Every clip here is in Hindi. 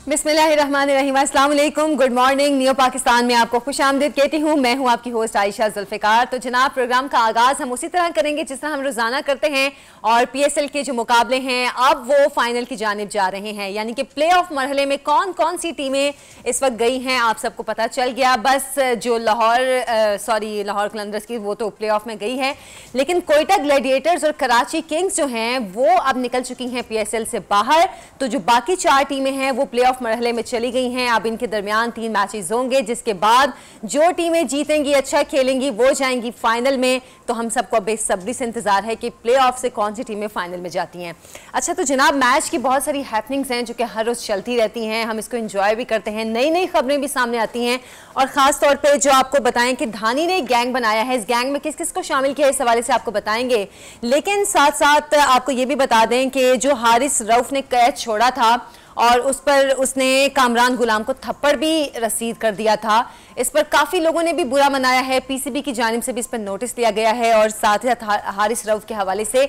बिस्मिल्लाहिर्रहमानिर्रहीम, अस्सलाम वालेकुम, गुड मॉर्निंग। न्यू पाकिस्तान में आपको खुशामदीद कहती हूँ। मैं हूँ आपकी होस्ट आयशा जुल्फ़िकार। तो जनाब, प्रोग्राम का आगाज़ हम उसी तरह करेंगे जिस तरह हम रोज़ाना करते हैं। और PSL के जो मुकाबले हैं अब वो फाइनल की जानिब जा रहे हैं, यानी कि प्ले ऑफ मरहले में कौन कौन सी टीमें इस वक्त गई हैं आप सबको पता चल गया। बस जो लाहौर कलंदर्स की वो तो प्ले ऑफ में गई है, लेकिन कोयटा ग्लैडिएटर्स और कराची किंग्स जो हैं वो अब निकल चुकी हैं PSL से बाहर। तो जो बाकी 4 टीमें हैं वो प्ले ऑफ मरहले में चली गई हैं। अब इनके दरमियान 3 मैचेस होंगे, जिसके बाद जो टीमें जीतेंगी, अच्छा खेलेंगी, वो जाएंगी फाइनल में। तो हम सबको बेसब्री से इंतजार है कि प्ले ऑफ से कौन सी टीमें फाइनल में जाती हैं। अच्छा, तो जनाब, मैच की बहुत सारी हैपनिंग्स हैं जो कि हर रोज चलती रहती हैं, हम इसको एंजॉय भी करते हैं, नई नई खबरें भी सामने आती हैं। और खास तौर पे जो आपको बताएं कि धानी ने एक गैंग बनाया है, इस गैंग में किस किस को शामिल किया, इस हवाले से आपको बताएंगे। लेकिन साथ साथ आपको ये भी बता दें कि जो हारिस रऊफ ने कैच छोड़ा था और उस पर उसने कामरान गुलाम को थप्पड़ भी रसीद कर दिया था, इस पर काफ़ी लोगों ने भी बुरा मनाया है। PCB की जानिब से भी इस पर नोटिस लिया गया है और साथ ही साथ हारिस रऊफ के हवाले से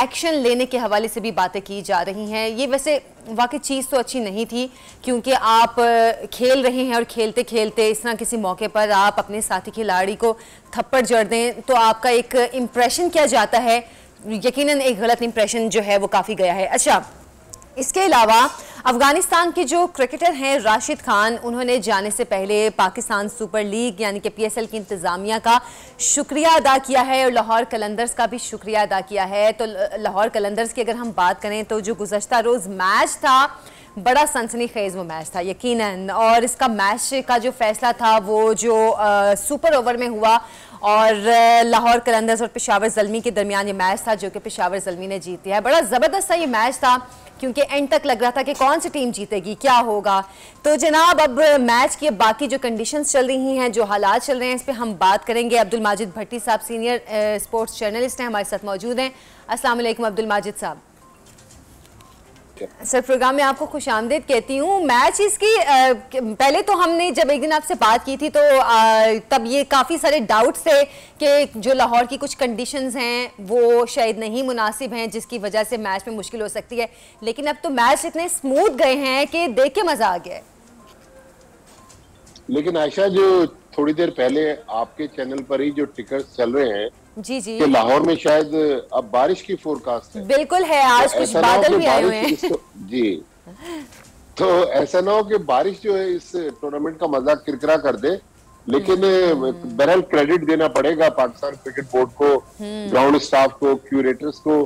एक्शन लेने के हवाले से भी बातें की जा रही हैं। ये वैसे वाकई चीज़ तो अच्छी नहीं थी, क्योंकि आप खेल रहे हैं और खेलते खेलते इस तरह किसी मौके पर आप अपने साथी खिलाड़ी को थप्पड़ जड़ दें तो आपका एक इम्प्रेशन क्या जाता है, यकीनन एक गलत इम्प्रेशन जो है वो काफ़ी गया है। अच्छा, इसके अलावा अफगानिस्तान के जो क्रिकेटर हैं राशिद खान, उन्होंने जाने से पहले पाकिस्तान सुपर लीग यानी कि PSL की इंतज़ामिया का शुक्रिया अदा किया है और लाहौर कलंदर्स का भी शुक्रिया अदा किया है। तो लाहौर कलंदर्स की अगर हम बात करें तो जो गुज़श्ता रोज़ मैच था, बड़ा सनसनीखेज़ वो मैच था यकीनन। और इसका मैच का जो फैसला था वो जो सुपर ओवर में हुआ और लाहौर कलंदर्स और पेशावर ज़ल्मी के दरमियान ये मैच था, जो कि पेशावर ज़ल्मी ने जीत लिया है। बड़ा ज़बरदस्त सा ये मैच था, क्योंकि एंड तक लग रहा था कि कौन सी टीम जीतेगी, क्या होगा। तो जनाब, अब मैच की बाकी जो कंडीशंस चल रही हैं, जो हालात चल रहे हैं, इस पर हम बात करेंगे। अब्दुल माजिद भट्टी साहब सीनियर स्पोर्ट्स जर्नलिस्ट हैं, हमारे साथ मौजूद हैं। अस्सलाम वालेकुम अब्दुल माजिद साहब। सर, प्रोग्राम में आपको खुशामदीद कहती हूँ। मैच इसकी पहले तो हमने जब एक दिन आपसे बात की थी तो तब ये काफ़ी सारे डाउट्स थे कि जो लाहौर की कुछ कंडीशंस हैं वो शायद नहीं मुनासिब हैं, जिसकी वजह से मैच में मुश्किल हो सकती है। लेकिन अब तो मैच इतने स्मूथ गए हैं कि देख के मज़ा आ गया है। लेकिन आयशा, जो थोड़ी देर पहले आपके चैनल पर ही जो टिकट्स चल रहे हैं जी जी, कि लाहौर में शायद अब बारिश की फोरकास्ट है। बिल्कुल है, आज तो कुछ बादल भी आए हुए हैं। जी, तो ऐसा ना हो कि बारिश जो है इस टूर्नामेंट का मजा किरकिरा कर दे। लेकिन बहरहाल क्रेडिट देना पड़ेगा पाकिस्तान क्रिकेट बोर्ड को, ग्राउंड स्टाफ को, क्यूरेटर्स को।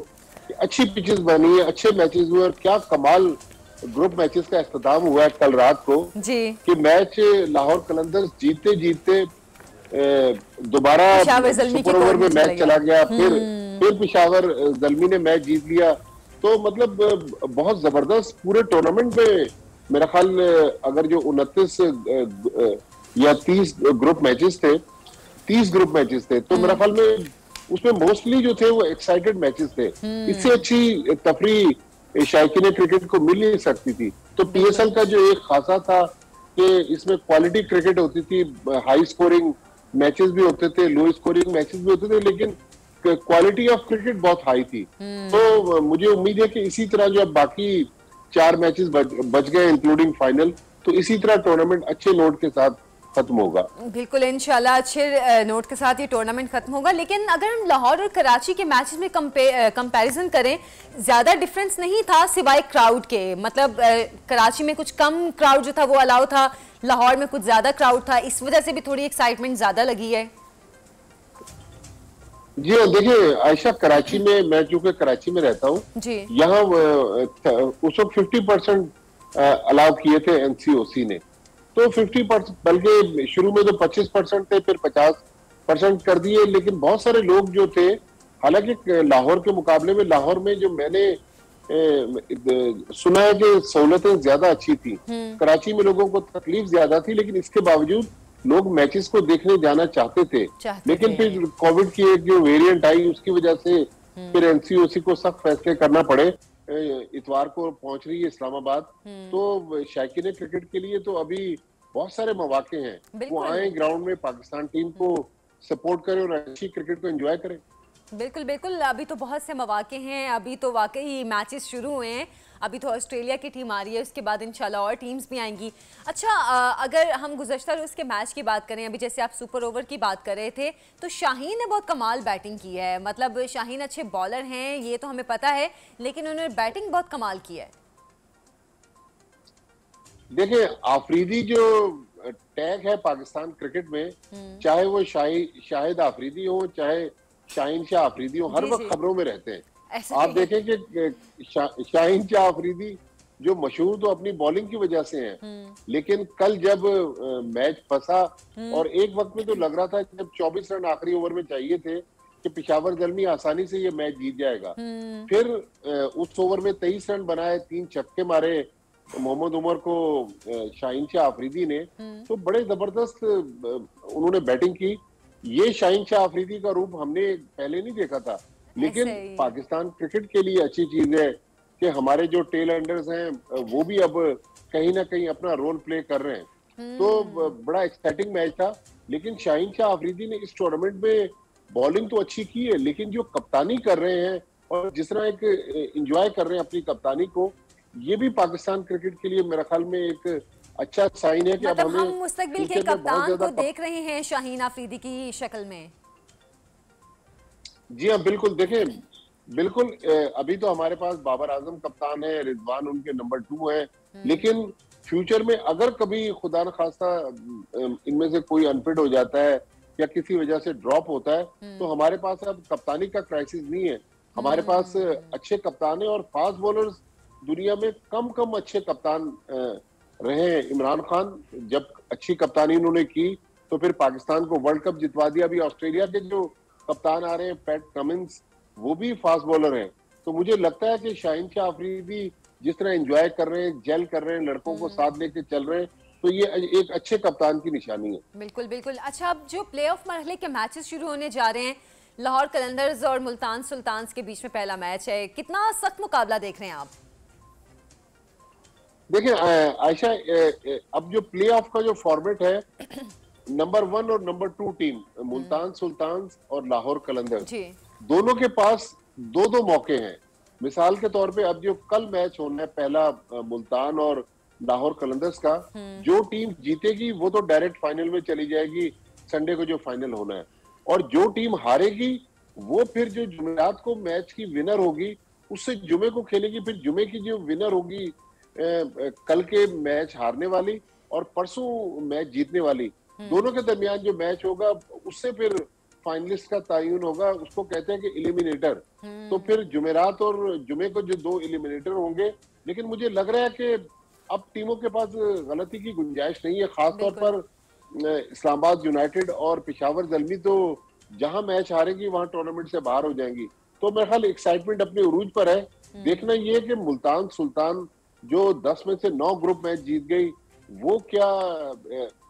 अच्छी पिचेस बनी है, अच्छे मैचेस हुए और क्या कमाल ग्रुप मैचेस का इख्तिताम हुआ है कल रात को जी। कि मैच लाहौर कलंदर्स जीते जीते दोबारा सुपर ओवर में मैच चला गया, फिर पेशावर ज़ल्मी ने मैच जीत लिया। तो मतलब बहुत जबरदस्त पूरे टूर्नामेंट में मेरा ख्याल अगर जो 29 या 30 ग्रुप मैचेस थे, 30 ग्रुप मैचेस थे, तो मेरा ख्याल में उसमें मोस्टली जो थे वो एक्साइटेड मैचेस थे। इससे अच्छी तफरी शायकीन क्रिकेट को मिल नहीं सकती थी। तो PSL का जो एक खासा था कि इसमें क्वालिटी क्रिकेट होती थी, हाई स्कोरिंग मैचेस भी होते थे, लो स्कोरिंग मैचेस भी होते थे, लेकिन क्वालिटी ऑफ क्रिकेट बहुत हाई थी। तो मुझे उम्मीद है कि इसी तरह जो अब बाकी 4 मैचेस बच गए इंक्लूडिंग फाइनल, तो इसी तरह टूर्नामेंट अच्छे नोट के साथ खत्म होगा। बिल्कुल, इंशाल्लाह अच्छे नोट के साथ ये टूर्नामेंट खत्म होगा। लेकिन अगर हम लाहौर और कराची के मैचेस में कंपैरिजन करें, ज़्यादा डिफरेंस नहीं था सिवाय क्राउड के। मतलब कराची में कुछ कम क्राउड जो था वो अलाउ था, लाहौर में कुछ ज़्यादा क्राउड था, इस वजह से भी थोड़ी एक्साइटमेंट ज़्यादा लगी है। जी देखिए आयशा, कराची में मैं चूंकि कराची में रहता हूँ, यहाँ उस वक्त 50% अलाउ किए थे NCOC ने। तो 50%, बल्कि शुरू में तो 25% थे, फिर 50% कर दिए। लेकिन बहुत सारे लोग जो थे, हालांकि लाहौर के मुकाबले में लाहौर में जो मैंने सुना है कि सहूलतें ज्यादा अच्छी थी, कराची में लोगों को तकलीफ ज्यादा थी, लेकिन इसके बावजूद लोग मैचेस को देखने जाना चाहते थे। लेकिन फिर कोविड की एक जो वेरिएंट आई उसकी वजह से फिर NCOC को सख्त फैसले करना पड़े। इतवार को पहुंच रही है इस्लामाबाद, तो शायकीन क्रिकेट के लिए तो अभी बहुत सारे मौके हैं, वो आए ग्राउंड में, पाकिस्तान टीम को सपोर्ट करें और अच्छी क्रिकेट को एंजॉय करें। बिल्कुल बिल्कुल, अभी तो बहुत से मौके हैं, अभी तो वाकई मैचेस शुरू हुए हैं। अभी तो ऑस्ट्रेलिया की टीम आ रही है, उसके बाद इंशाल्लाह और टीम्स भी आएंगी। अच्छा, अगर हम गुज़श्ता रोज़ के मैच की बात करें, अभी जैसे आप सुपर ओवर की बात कर रहे थे, तो शाहीन ने बहुत कमाल बैटिंग की है। मतलब शाहीन अच्छे बॉलर हैं, ये तो हमें पता है, लेकिन उन्होंने बैटिंग बहुत कमाल की है। देखिए, आफरीदी जो टैग है पाकिस्तान क्रिकेट में, चाहे वो शाहिद आफरीदी हो, चाहे शाहीन शाह आफरीदी हो, हर वक्त खबरों में रहते हैं। आप देखें कि शाहीन शाह आफरीदी जो मशहूर तो अपनी बॉलिंग की वजह से हैं, लेकिन कल जब मैच फंसा और एक वक्त में तो लग रहा था जब 24 रन आखिरी ओवर में चाहिए थे कि पेशावर ज़ल्मी आसानी से ये मैच जीत जाएगा, फिर उस ओवर में 23 रन बनाए, 3 छक्के मारे मोहम्मद उमर को शाहीन शाह आफरीदी ने, तो बड़े जबरदस्त उन्होंने बैटिंग की। ये शाहीन शाह आफरीदी का रूप हमने पहले नहीं देखा था, लेकिन पाकिस्तान क्रिकेट के लिए अच्छी चीज है कि हमारे जो टेल एंडर्स हैं वो भी अब कहीं ना कहीं अपना रोल प्ले कर रहे हैं। तो बड़ा एक्साइटिंग मैच था, लेकिन शाहीन शाह आफरीदी ने इस टूर्नामेंट में बॉलिंग तो अच्छी की है, लेकिन जो कप्तानी कर रहे हैं और जिस तरह एक एंजॉय कर रहे हैं अपनी कप्तानी को, ये भी पाकिस्तान क्रिकेट के लिए मेरे ख्याल में एक अच्छा साइन है कि मतलब अब हमें हम मुस्तकबिल के कप्तान को देख रहे हैं शाहीन आफरीदी की शक्ल में। जी हाँ, बिल्कुल। देखें, बिल्कुल अभी तो हमारे पास बाबर आजम कप्तान है, रिजवान उनके नंबर 2 है, लेकिन फ्यूचर में अगर कभी खुदा न खास्ता इनमें से कोई अनफिट हो जाता है या किसी वजह से ड्रॉप होता है, तो हमारे पास अब कप्तानी का क्राइसिस नहीं है। हमारे पास अच्छे कप्तान है और फास्ट बॉलर्स दुनिया में कम अच्छे कप्तान रहे हैं। इमरान खान जब अच्छी कप्तानी उन्होंने की तो फिर पाकिस्तान को वर्ल्ड कप जितवा दिया। अभी ऑस्ट्रेलिया के जो कप्तान आ रहे हैं पैट कमिंस, वो भी फास्ट बॉलर हैं। तो मुझे लगता है कि शाहीन शाह आफरीदी जिस तरह एंजॉय कर रहे हैं, जेल कर रहे हैं, लड़कों को साथ लेके चल रहे हैं, तो ये एक अच्छे कप्तान की निशानी है। बिल्कुल बिल्कुल। अच्छा, अब जो प्ले ऑफ मरहले के मैचेस शुरू होने जा रहे हैं, लाहौर कलंदर्स और मुल्तान सुल्तान्स के बीच में पहला मैच है, कितना सख्त मुकाबला देख रहे हैं आप? देखिए आयशा, अब जो प्ले ऑफ का जो फॉर्मेट है, नंबर 1 और नंबर 2 टीम मुल्तान सुल्तान्स और लाहौर कलंदर्स, दोनों के पास 2-2 मौके हैं। मिसाल के तौर पे अब जो कल मैच होना है पहला मुल्तान और लाहौर कलंदर्स का, जो टीम जीतेगी वो तो डायरेक्ट फाइनल में चली जाएगी संडे को जो फाइनल होना है, और जो टीम हारेगी वो फिर जो जुमेरात को मैच की विनर होगी उससे जुमे को खेलेगी। फिर जुमे की जो विनर होगी कल के मैच हारने वाली और परसों मैच जीतने वाली, दोनों के दरमियान जो मैच होगा उससे फिर फाइनलिस्ट का तयन होगा। उसको कहते हैं कि एलिमिनेटर। तो फिर जुमेरात और जुमे को जो 2 एलिमिनेटर होंगे, लेकिन मुझे लग रहा है कि अब टीमों के पास गलती की गुंजाइश नहीं है। खासतौर पर इस्लामाबाद यूनाइटेड और पेशावर ज़ल्मी तो जहां मैच हारेगी वहां टूर्नामेंट से बाहर हो जाएंगी। तो मेरे ख्याल एक्साइटमेंट अपने उरूज पर है। देखना ये है कि मुल्तान सुल्तान जो 10 में से 9 ग्रुप मैच जीत गई, वो क्या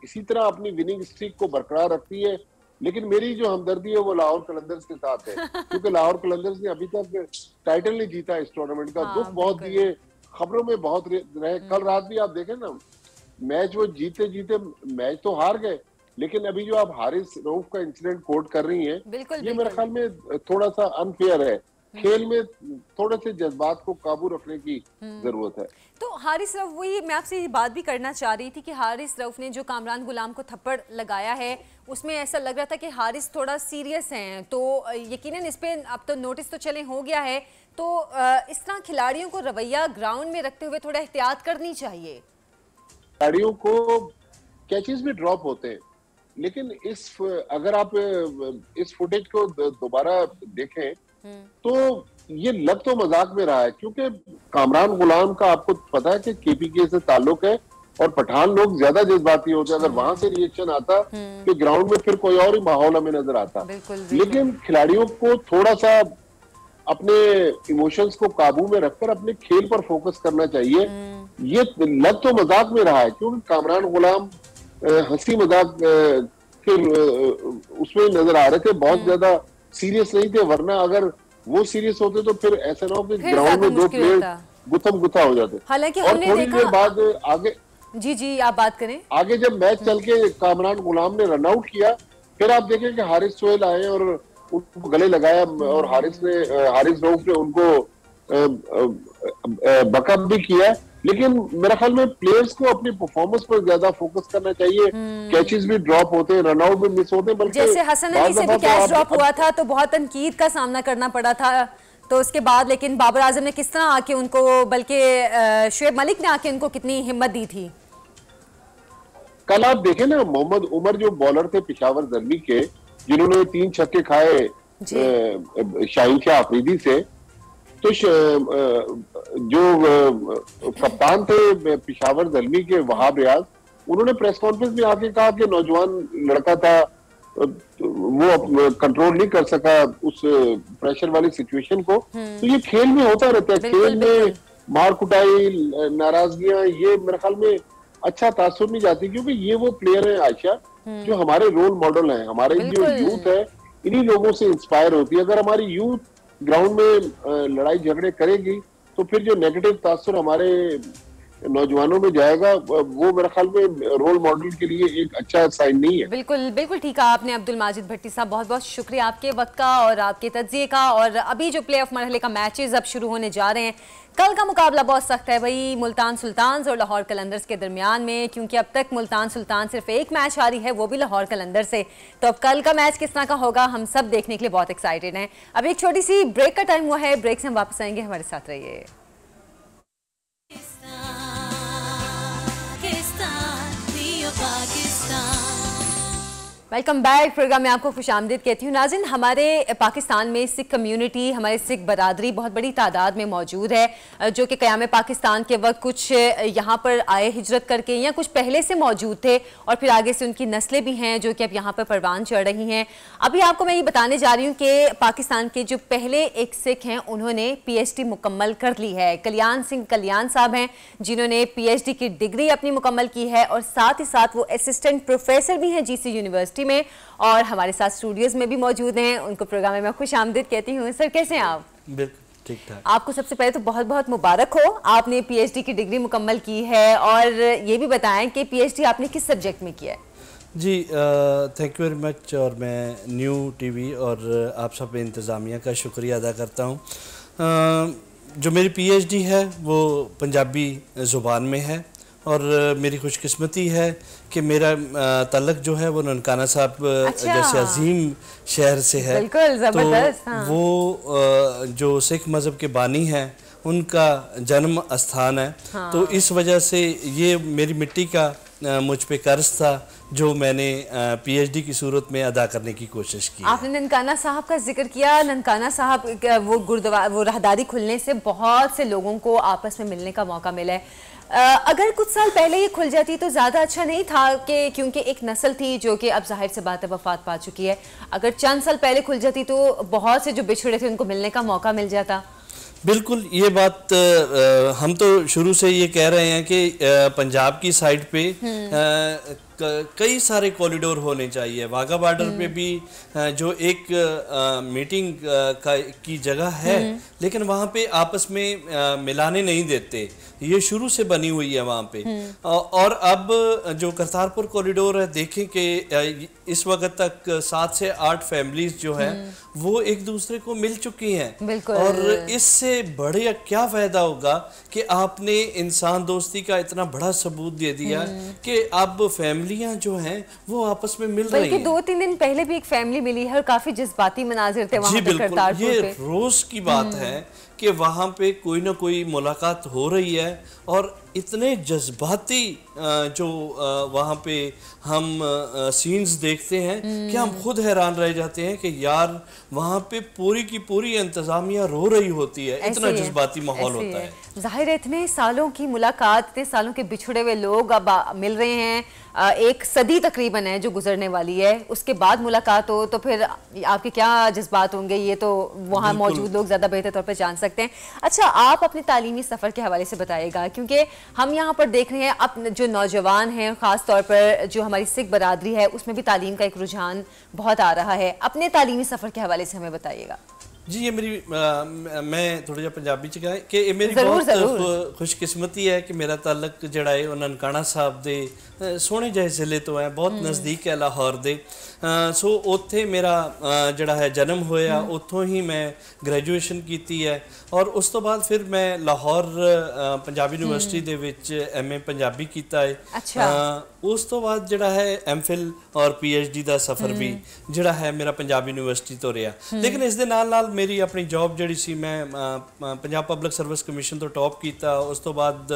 इसी तरह अपनी विनिंग स्ट्रीक को बरकरार रखती है। लेकिन मेरी जो हमदर्दी है वो लाहौर कलंदर्स के साथ है, क्योंकि लाहौर कलंदर्स ने अभी तक टाइटल नहीं जीता इस टूर्नामेंट का। दुख बहुत दिए, खबरों में बहुत रहे। कल रात भी आप देखें ना, मैच वो जीते जीते मैच तो हार गए, लेकिन अभी जो आप हारिस रऊफ का इंसिडेंट कोट कर रही हैं, ये मेरे ख्याल में थोड़ा सा अनफेयर है। खेल में थोड़े से जज्बात को काबू रखने की जरूरत है। तो हारिस रऊफ, वही मैं आपसे ये बात भी करना चाह रही थी कि हारिस रऊफ ने जो कामरान गुलाम को थप्पड़ लगाया है, उसमें ऐसा लग रहा था कि हारिस थोड़ा सीरियस हैं। तो यकीनन इस पे अब तो नोटिस तो चले हो गया है, तो इस तरह खिलाड़ियों को रवैया ग्राउंड में रखते हुए थोड़ा एहतियात करनी चाहिए। खिलाड़ियों को कैचेस भी ड्रॉप होते हैं, लेकिन अगर आप इस फुटेज को दोबारा देखें तो ये लग तो मजाक में रहा है, क्योंकि कामरान गुलाम का आपको पता है कि केपीके से ताल्लुक है और पठान लोग ज्यादा जज्बाती होते हैं। अगर वहां से रिएक्शन आता कि ग्राउंड में फिर कोई और ही माहौल हमें नजर आता। लेकिन खिलाड़ियों को थोड़ा सा अपने इमोशंस को काबू में रखकर अपने खेल पर फोकस करना चाहिए। ये लग तो मजाक में रहा है, क्योंकि कामरान गुलाम हंसी मजाक के उसमें नजर आ रहे थे, बहुत ज्यादा सीरियस नहीं थे। वरना अगर वो सीरियस होते तो फिर ऐसा ना हो कि ग्राउंड में 2 प्लेयर गुथम गुथा हो जाते। हालांकि और थोड़ी देर बाद आगे जी आप बात करें, आगे जब मैच चल के कामरान गुलाम ने रन आउट किया, फिर आप देखें कि हारिस सोहेल आए और उनको गले लगाया और हारिस रऊफ ने उनको बकअप भी किया, लेकिन मेरा ख्याल में प्लेयर्स को अपनी परफॉर्मेंस पर ज्यादा फोकस करना चाहिए। कैचेस भी ड्रॉप होते हैं, रनआउट भी मिस होते हैं, बल्कि जैसे हसन अली से भी कैच ड्रॉप हुआ था तो बहुत तनकीद का सामना करना पड़ा था, तो उसके बाद लेकिन बाबर आजम ने किस तरह आके उनको, बल्कि शुएब मलिक ने आके उनको कितनी हिम्मत दी थी। कल आप देखें ना, मोहम्मद उमर जो बॉलर थे पेशावर ज़ल्मी के, जिन्होंने 3 छक्के खाए शाहीन शाह अफरीदी से, तो जो कप्तान थे पेशावर ज़ल्मी के वहाब रियाज, उन्होंने प्रेस कॉन्फ्रेंस में आके कहा कि नौजवान लड़का था, वो कंट्रोल नहीं कर सका उस प्रेशर वाली सिचुएशन को। तो ये खेल में होता रहता है, खेल में मार कुटाई, नाराजगियां, ये मेरे ख्याल में अच्छा तासुर नहीं जाती, क्योंकि ये वो प्लेयर है आयशा जो हमारे रोल मॉडल हैं। हमारे जो यूथ है इन्हीं लोगों से इंस्पायर होती है। अगर हमारी यूथ ग्राउंड में लड़ाई झगड़े करेगी तो फिर जो नेगेटिव तासुर हमारे नौजवानों में जाएगा, वो मेरे ख्याल में रोल मॉडल के लिए एक अच्छा साइन नहीं है। बिल्कुल बिल्कुल ठीक है आपने अब्दुल माजिद भट्टी साहब, बहुत बहुत शुक्रिया आपके वक्त का और आपके तज्जिए का। और अभी जो प्ले ऑफ मरहले का मैचेस अब शुरू होने जा रहे हैं, कल का मुकाबला बहुत सख्त है भाई, मुल्तान सुल्तान्स और लाहौर कलंदर्स के दरमियान में, क्योंकि अब तक मुल्तान सुल्तान सिर्फ एक मैच हारी है, वो भी लाहौर कलंदर से। तो अब कल का मैच किस तरह का होगा हम सब देखने के लिए बहुत एक्साइटेड हैं। अब एक छोटी सी ब्रेक का टाइम हुआ है, ब्रेक से हम वापस आएंगे, हमारे साथ रहिए। Welcome back. प्रोग्राम में आपको खुशामदीद कहती हूँ। नाज़रीन, हमारे पाकिस्तान में सिख कम्युनिटी, हमारे सिख बरादरी बहुत बड़ी तादाद में मौजूद है, जो कि क़याम पाकिस्तान के वक्त कुछ यहाँ पर आए हिजरत करके, या कुछ पहले से मौजूद थे और फिर आगे से उनकी नस्लें भी हैं जो कि अब यहाँ पर परवान चढ़ रही हैं। अभी आपको मैं ये बताने जा रही हूँ कि पाकिस्तान के जो पहले एक सिख हैं उन्होंने PhD मुकम्मल कर ली है। कल्याण सिंह कल्याण साहब हैं जिन्होंने PhD की डिग्री अपनी मुकम्मल की है, और साथ ही साथ वो असिस्टेंट प्रोफेसर भी हैं GC यूनिवर्सिटी में, और हमारे साथ स्टूडियोज में भी मौजूद हैं। उनको प्रोग्राम में मैं खुशामदीद कहती हूँ। सर कैसे हैं आप? बिल्कुल ठीक ठाक। आपको सबसे पहले तो बहुत बहुत मुबारक हो, आपने PhD की डिग्री मुकम्मल की है, और ये भी बताएं कि PhD आपने किस सब्जेक्ट में किया है? जी थैंक यू वेरी मच, और मैं न्यू TV और आप सब इंतज़ामिया का शुक्रिया अदा करता हूँ। जो मेरी PhD है वो पंजाबी ज़ुबान में है, और मेरी खुशकिस्मती है कि मेरा ताल्लुक जो है वो ननकाना साहब जैसे अजीम शहर से है। बिल्कुल ज़बरदस्त। तो वो जो सिख मज़हब के बानी हैं उनका जन्म स्थान है। तो इस वजह से ये मेरी मिट्टी का मुझ पे कर्ज था जो मैंने PhD की सूरत में अदा करने की कोशिश की। आपने ननकाना साहब का जिक्र किया। ननकाना साहब वो गुरुद्वारा, वो राहदारी खुलने से बहुत से लोगों को आपस में मिलने का मौका मिला है। अगर कुछ साल पहले ये खुल जाती तो ज़्यादा अच्छा नहीं था, कि क्योंकि एक नस्ल थी जो कि अब जाहिर से बात है वफात पा चुकी है। अगर चंद साल पहले खुल जाती तो बहुत से जो बिछड़े थे उनको मिलने का मौका मिल जाता। बिल्कुल, ये बात हम तो शुरू से ये कह रहे हैं कि पंजाब की साइड पे कई सारे कॉरिडोर होने चाहिए। वाघा बॉर्डर पे भी जो एक मीटिंग की जगह है, लेकिन वहाँ पे आपस में मिलाने नहीं देते, ये शुरू से बनी हुई है वहाँ पे। और अब जो करतारपुर कॉरिडोर है, देखें कि इस वक्त तक 7 से 8 फैमिलीज जो है वो एक दूसरे को मिल चुकी हैं। और इससे बड़े क्या फायदा होगा कि आपने इंसान दोस्ती का इतना बड़ा सबूत दे दिया कि अब फैमिलियां जो हैं वो आपस में मिल रही हैं। 2-3 दिन पहले भी एक फैमिली मिली है और काफी जज्बाती मनाजिर थे वहां पे करतारपुर पे। ये रोज की बात है कि वहाँ पे कोई ना कोई मुलाकात हो रही है, और इतने जज्बाती जो वहाँ पे हम सीन्स देखते हैं कि हम खुद हैरान रह जाते हैं कि यार वहाँ पे पूरी की पूरी इंतजामिया रो रही होती है, इतना जज्बाती माहौल होता है। जाहिर है इतने सालों की मुलाकात, इतने सालों के बिछड़े हुए लोग अब मिल रहे हैं, एक सदी तकरीबन है जो गुजरने वाली है, उसके बाद मुलाकात हो तो फिर आपके क्या जज्बात होंगे, ये तो वहाँ मौजूद लोग ज़्यादा बेहतर तौर पर जान सकते हैं। अच्छा, आप अपने तालीमी सफ़र के हवाले से बताइएगा, क्योंकि हम यहाँ पर देख रहे हैं अब जो नौजवान हैं, ख़ास तौर पर जो हमारी सिख बरादरी है, उसमें भी तालीम का एक रुझान बहुत आ रहा है। अपने तालीमी सफ़र के हवाले से हमें बताइएगा। जी ये मेरी मैं थोड़ा जिहा पंजाबी च कहा कि ये मेरी बहुत खुशकिस्मती है कि मेरा ताल्लुक जिहड़ा है ननकाना साहब दे सोहने जिहे जिले तो है, बहुत नज़दीक है लाहौर दे। सो उत्थे मेरा जिहड़ा है जन्म होया, उत्थों ही मैं ग्रेजुएशन कीती है और उस तो बाद फिर मैं लाहौर पंजाबी यूनिवर्सिटी दे विच MA पंजाबी कीता है। अच्छा। उस तो बाद जिहड़ा है MPhil और PhD दा सफ़र भी जिहड़ा है मेरा पंजाबी यूनिवर्सिटी तो रहा। लेकिन इस दे नाल नाल मेरी अपनी जॉब जिहड़ी सी मैं पंजाब पब्लिक सर्विस कमीशन तो टॉप कीता, उस तो बाद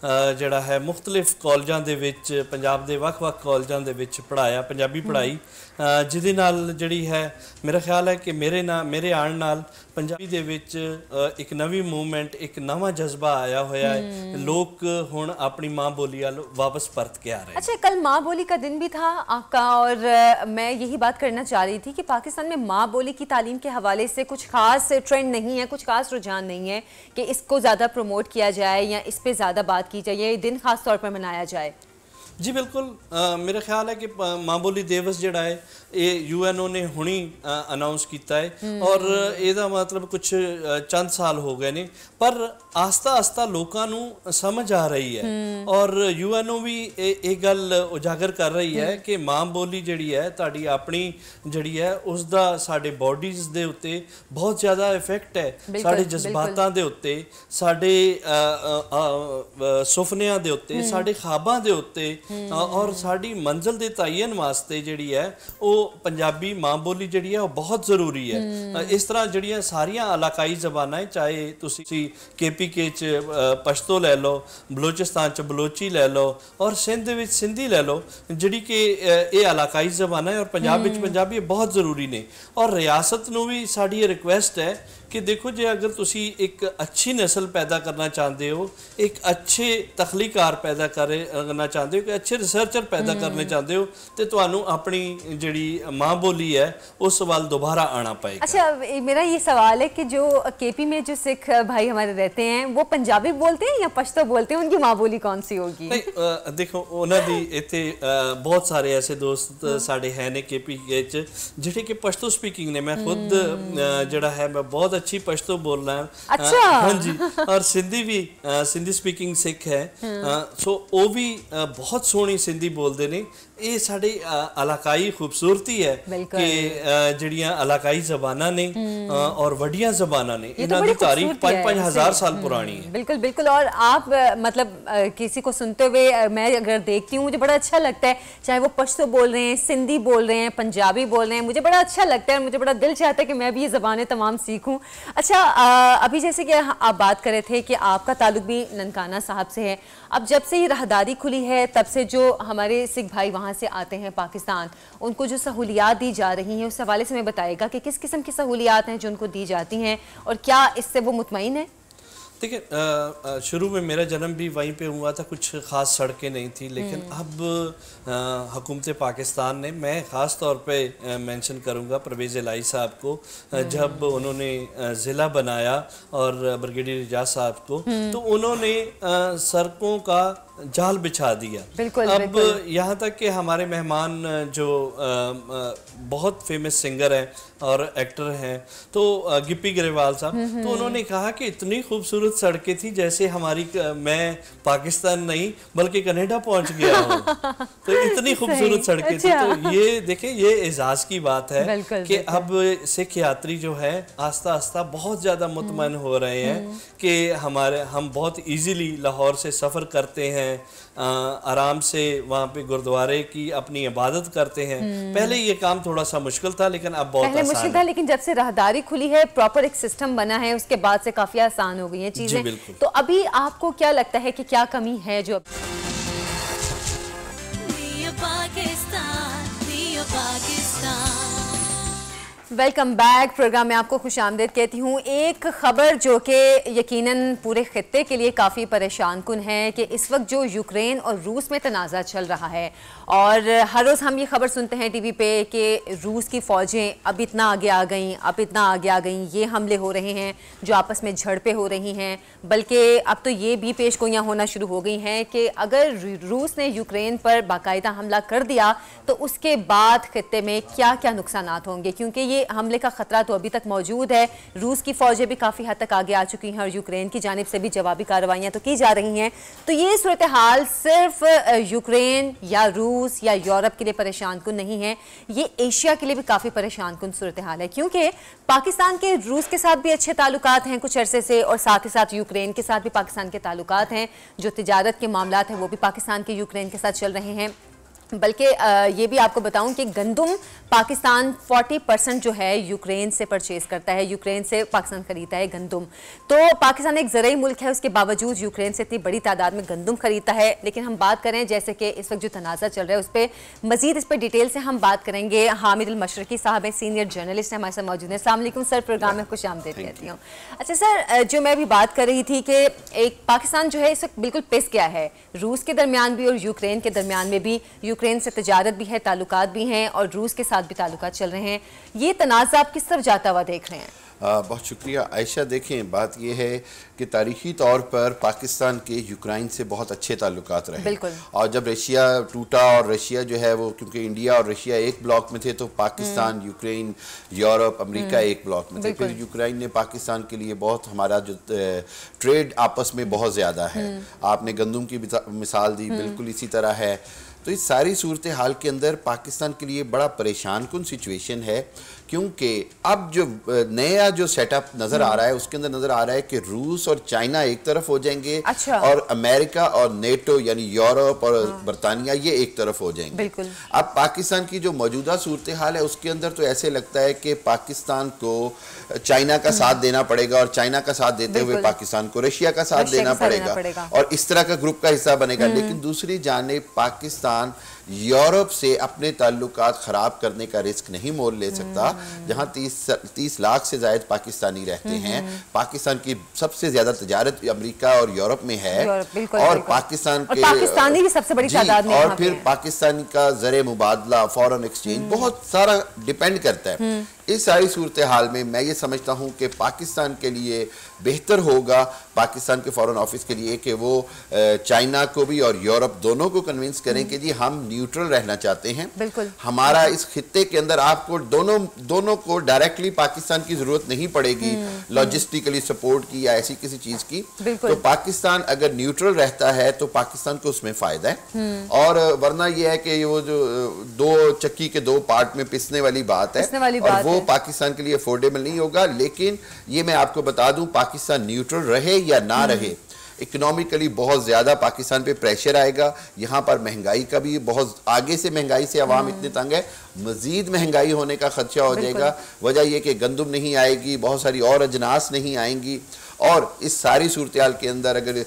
जिहड़ा है मुख्तलिफ कॉलेजां दे विच पंजाब दे वख-वख कॉलेजां दे विच पढ़ाया, पंजाबी पढ़ाई, जिहदे नाल जिहड़ी है मेरा ख्याल है कि मेरे आण नाल पंजाबी दे विच एक नवी मूवमेंट, एक नवा जज्बा आया होया है। लोग हुण अपनी माँ बोली वापस परत के आ रहे हैं। अच्छा, कल माँ बोली का दिन भी था आपका और मैं यही बात करना चाह रही थी कि पाकिस्तान में माँ बोली की तालीम के हवाले से कुछ खास ट्रेंड नहीं है, कुछ खास रुझान नहीं है कि इसको ज़्यादा प्रमोट किया जाए या इस पे ज़्यादा बात की जाए, ये दिन खास तौर पर मनाया जाए। जी बिल्कुल, मेरा ख्याल है कि माँ बोली दिवस जिहड़ा है ये UNO ने हुणी अनाउंस किया है और ਇਹਦਾ मतलब कुछ चंद साल हो गए ने, पर आस्ता आस्ता लोगों नू समझ आ रही है और UNO भी एक गल उजागर कर रही है कि माँ बोली जिहड़ी है तुहाडी अपनी जिहड़ी है उसदा साडे बॉडीज़ दे उत्ते बहुत ज़्यादा इफेक्ट है, साडे जज्बातां दे उत्ते, साडे सुपनियां दे उत्ते, साडे ख्वाबां दे उत्ते और साडी मंजिल दे तयन वास्ते जिहड़ी है वो पंजाबी माँ बोली जिहड़ी है वो बहुत जरूरी है। इस तरह जिहड़ियां सारियां इलाकाई ज़बानां, चाहे तुसी KPK च पश्तो ले लो, बलोचिस्तान च बलोची ले लो और सिंध विच सिंधी ले लो, जिहड़ी कि ये इलाकाई ज़बानां और पंजाब विच पंजाबी बहुत जरूरी ने। और रियासत नूं भी साडी रिक्वेस्ट है कि देखो जे अगर तुसी एक अच्छी नस्ल पैदा करना चाहते हो, एक अच्छे तख्लीकार पैदा करना चाहते हो, कि अच्छे रिसर्चर पैदा करने चाहते हो, तो तुहानू अपनी जिहड़ी माँ बोली है उस वाल दोबारा आना पड़ेगा। अच्छा, मेरा ये सवाल है कि जो KP में जो सिख भाई हमारे रहते हैं वो पंजाबी बोलते हैं या पश्तो बोलते हैं, उनकी माँ बोली कौन सी होगी? नहीं, देखो उन्हां दी इत्थे बहुत सारे ऐसे दोस्त साडे है ने KP च जिहड़े कि पश्तो स्पीकिंग ने। मैं खुद जिहड़ा है मैं बहुत अच्छी पश्तो बोल रहा हूँ। अच्छा। हाँ जी, और सिंधी भी सिंधी स्पीकिंग सिख है, सो वो भी बहुत सोहनी सिंधी बोलते ने। ये साड़ी इलाकाई खूबसूरती है कि जिहड़ियां इलाकाई ज़बानां ने और वड्डियां ज़बानां ने, इन्हां दी तारीख 5,000 साल पुरानी है। बिल्कुल बिल्कुल। और आप मतलब किसी को सुनते हुए मैं अगर देखती हूँ मुझे बड़ा अच्छा लगता है, चाहे वो पश्तो बोल रहे हैं, सिंधी बोल रहे हैं, पंजाबी बोल रहे हैं, मुझे बड़ा अच्छा लगता है और मुझे बड़ा दिल चाहता है कि मैं भी ये ज़बानें तमाम सीखूँ। अच्छा, अभी जैसे कि आप बात कर रहे थे कि आपका ताल्लुक भी ननकाना साहब से है, अब जब से ये राहदारी खुली है तब से जो हमारे सिख भाई वहाँ से आते हैं पाकिस्तान, उनको जो सहूलियात दी जा रही हैं उस हवाले से मैं बताएगा कि किस किस्म की सहूलियात हैं जो उनको दी जाती हैं और क्या इससे वो मुतमईन है? देखिए, शुरू में मेरा जन्म भी वहीं पे हुआ था, कुछ ख़ास सड़कें नहीं थी, लेकिन अब हुकूमत पाकिस्तान ने, मैं ख़ास तौर पे मेंशन करूँगा परवेज़ इलाही साहब को, जब उन्होंने ज़िला बनाया और ब्रिगेडियर रिजाज साहब को, तो उन्होंने सड़कों का जाल बिछा दिया। बिल्कुल, अब यहाँ तक कि हमारे मेहमान जो बहुत फेमस सिंगर हैं और एक्टर हैं, तो गिप्पी ग्रेवाल साहब, तो उन्होंने कहा कि इतनी खूबसूरत सड़कें थी जैसे हमारी मैं पाकिस्तान नहीं बल्कि कनाडा पहुंच गया हूँ। तो इतनी खूबसूरत सड़कें थी। तो ये देखें, ये एजाज की बात है कि अब सिख यात्री जो है आस्ता आस्ता बहुत ज़्यादा मुतमईन हो रहे हैं कि हम बहुत ईजीली लाहौर से सफ़र करते हैं, आराम से वहाँ पे गुरुद्वारे की अपनी इबादत करते हैं। पहले ये काम थोड़ा सा मुश्किल था, लेकिन अब बहुत आसान मुश्किल था, लेकिन जब से राहदारी खुली है, प्रॉपर एक सिस्टम बना है, उसके बाद से काफी आसान हो गई हैं चीजें। तो अभी आपको क्या लगता है कि क्या कमी है जो वेलकम बैक प्रोग्राम में आपको खुशामदीद कहती हूँ। एक ख़बर जो कि यकीनन पूरे खित्ते के लिए काफ़ी परेशान कुन है कि इस वक्त जो यूक्रेन और रूस में तनाज़ा चल रहा है और हर रोज़ हम ये ख़बर सुनते हैं टीवी पे कि रूस की फ़ौजें अब इतना आगे आ गईं, अब इतना आगे आ गईं, ये हमले हो रहे हैं जो आपस में झड़पें हो रही हैं, बल्कि अब तो ये भी पेशगोइयाँ होना शुरू हो गई हैं कि अगर रूस ने यूक्रेन पर बाकायदा हमला कर दिया तो उसके बाद खित्ते में क्या क्या नुकसानात होंगे, क्योंकि ये ये हमले का खतरा तो अभी तक मौजूद है। रूस की फौजें भी काफ़ी हद तक आगे आ चुकी हैं और यूक्रेन की जानिब से भी जवाबी कार्रवाइयाँ तो की जा रही हैं। तो ये सूरत हाल सिर्फ यूक्रेन या रूस या यूरोप के लिए परेशान कुन नहीं है, ये एशिया के लिए भी काफ़ी परेशान कुन सूरत हाल है, क्योंकि पाकिस्तान के रूस के साथ भी अच्छे ताल्लुकात हैं कुछ अरसे से, और साथ ही साथ यूक्रेन के साथ भी पाकिस्तान के ताल्लुकात हैं। जो तिजारत के मामलात हैं वो भी पाकिस्तान के यूक्रेन के साथ चल रहे हैं। बल्कि ये भी आपको बताऊं कि गंदम पाकिस्तान 40% जो है यूक्रेन से परचेज करता है, यूक्रेन से पाकिस्तान खरीदता है गंदम। तो पाकिस्तान एक ज़रूरी मुल्क है, उसके बावजूद यूक्रेन से इतनी बड़ी तादाद में गंदम खरीदता है। लेकिन हम बात करें जैसे कि इस वक्त जो तनाज़ा चल रहा है उस पर मज़ीद इस पर डिटेल से हम बात करेंगे। हामिद अल मशरकी साहब हैं, सीनियर जर्नलिस्ट हैं, हमारे साथ मौजूद हैं। अस्सलाम वालेकुम सर, प्रोग्राम में खुश आमदीद कहती हूँ। अच्छा सर, जो मैं अभी बात कर रही थी कि एक पाकिस्तान जो है इस वक्त बिल्कुल पिस गया है, रूस के दरमियान भी और यूक्रेन के दरमियान में भी। यूक्रेन से तजारत भी है, ताल्लुकात भी हैं, और रूस के साथ भी ताल्लुकात चल रहे हैं। ये तनाज़ा आप किस तरफ जाता हुआ देख रहे हैं? बहुत शुक्रिया आयशा। देखें, बात यह है कि तारीखी तौर पर पाकिस्तान के यूक्रेन से बहुत अच्छे ताल्लुकात रहे, और जब रशिया टूटा और रशिया जो है वो, क्योंकि इंडिया और रशिया एक ब्लॉक में थे, तो पाकिस्तान, यूक्रेन, यूरोप, अमेरिका एक ब्लॉक में थे। फिर यूक्रेन ने पाकिस्तान के लिए बहुत, हमारा जो ट्रेड आपस में बहुत ज़्यादा है। आपने गंदम की मिसाल दी, बिल्कुल इसी तरह है। तो इस सारी सूरत हाल के अंदर पाकिस्तान के लिए बड़ा परेशान कुन सिचुएशन है, क्योंकि अब जो नया जो सेटअप नज़र आ रहा है उसके अंदर नज़र आ रहा है कि रूस और चाइना एक तरफ हो जाएंगे, और अमेरिका और नेटो यानी यूरोप और बरतानिया ये एक तरफ हो जाएंगे। अब पाकिस्तान की जो मौजूदा सूरत हाल है उसके अंदर तो ऐसे लगता है कि पाकिस्तान को चाइना का साथ देना पड़ेगा, और चाइना का साथ देते हुए पाकिस्तान को रशिया का साथ देना पड़ेगा, और इस तरह का ग्रुप का हिस्सा बनेगा। लेकिन दूसरी जानिब पाकिस्तान यूरोप से अपने ताल्लुकात खराब करने का रिस्क नहीं मोल ले सकता, जहां 30 लाख से ज्यादा पाकिस्तानी रहते हैं। पाकिस्तान की सबसे ज्यादा तजारत अमेरिका और यूरोप में है, और पाकिस्तान के पाकिस्तानी भी सबसे बड़ी तादाद में, और फिर पाकिस्तान का ज़र मुबादला, फॉरेन एक्सचेंज बहुत सारा डिपेंड करता है। इस सारी सूरत हाल में मैं ये समझता हूँ कि पाकिस्तान के लिए बेहतर होगा, पाकिस्तान के फॉरेन ऑफिस के लिए, कि वो चाइना को भी और यूरोप दोनों को कन्विंस करें कि जी हम न्यूट्रल रहना चाहते हैं। हमारा इस खित्ते के अंदर आपको दोनों को डायरेक्टली पाकिस्तान की जरूरत नहीं पड़ेगी, लॉजिस्टिकली सपोर्ट की या ऐसी किसी चीज की। तो पाकिस्तान अगर न्यूट्रल रहता है तो पाकिस्तान को उसमें फायदा है, और वरना यह है कि वो जो दो चक्की के दो पार्ट में पिसने वाली बात है, और वो पाकिस्तान के लिए अफोर्डेबल नहीं होगा। लेकिन ये मैं आपको बता दूं, पाकिस्तान न्यूट्रल रहे या ना रहे, इकोनॉमिकली बहुत ज़्यादा पाकिस्तान पे प्रेशर आएगा। यहाँ पर महंगाई का भी बहुत, आगे से महंगाई से अवाम इतने तंग है, मज़ीद महंगाई होने का खदशा हो जाएगा। वजह यह कि गंदम नहीं आएगी, बहुत सारी और अजनास नहीं आएंगी, और इस सारी सूरत हाल के अंदर अगर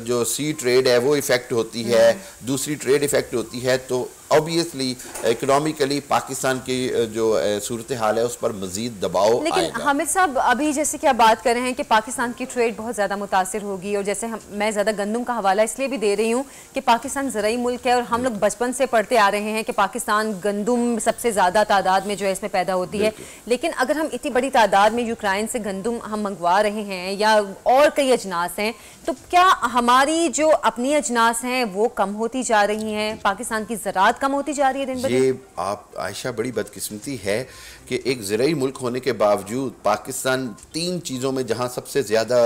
जो सी ट्रेड है वो इफ़ेक्ट होती है, दूसरी ट्रेड इफ़ेक्ट होती है, तो ऑब्वियसली इकोनॉमिकली पाकिस्तान की जो सूरत हाल है उस पर मजीद दबाव लेकिन आएगा। हामिद साहब, अभी जैसे कि आप बात कर रहे हैं कि पाकिस्तान की ट्रेड बहुत ज़्यादा मुतासिर होगी, और जैसे मैं ज़्यादा गंदम का हवाला इसलिए भी दे रही हूँ कि पाकिस्तान ज़राई मुल्क है, और हम लोग बचपन से पढ़ते आ रहे हैं कि पाकिस्तान गंदम सबसे ज़्यादा तादाद में जो है इसमें पैदा होती है। लेकिन अगर हम इतनी बड़ी तादाद में यूक्रेन से गंदम हम मंगवा रहे हैं या और कई अजनास हैं, तो क्या हमारी जो अपनी अजनास हैं वो कम होती जा रही हैं, पाकिस्तान की ज़राअत कम होती जा रही है दिन ब दिन? ये आप आयशा बड़ी बदकिस्मती है कि एक ज़राई मुल्क होने के बावजूद पाकिस्तान 3 चीज़ों में जहां सबसे ज़्यादा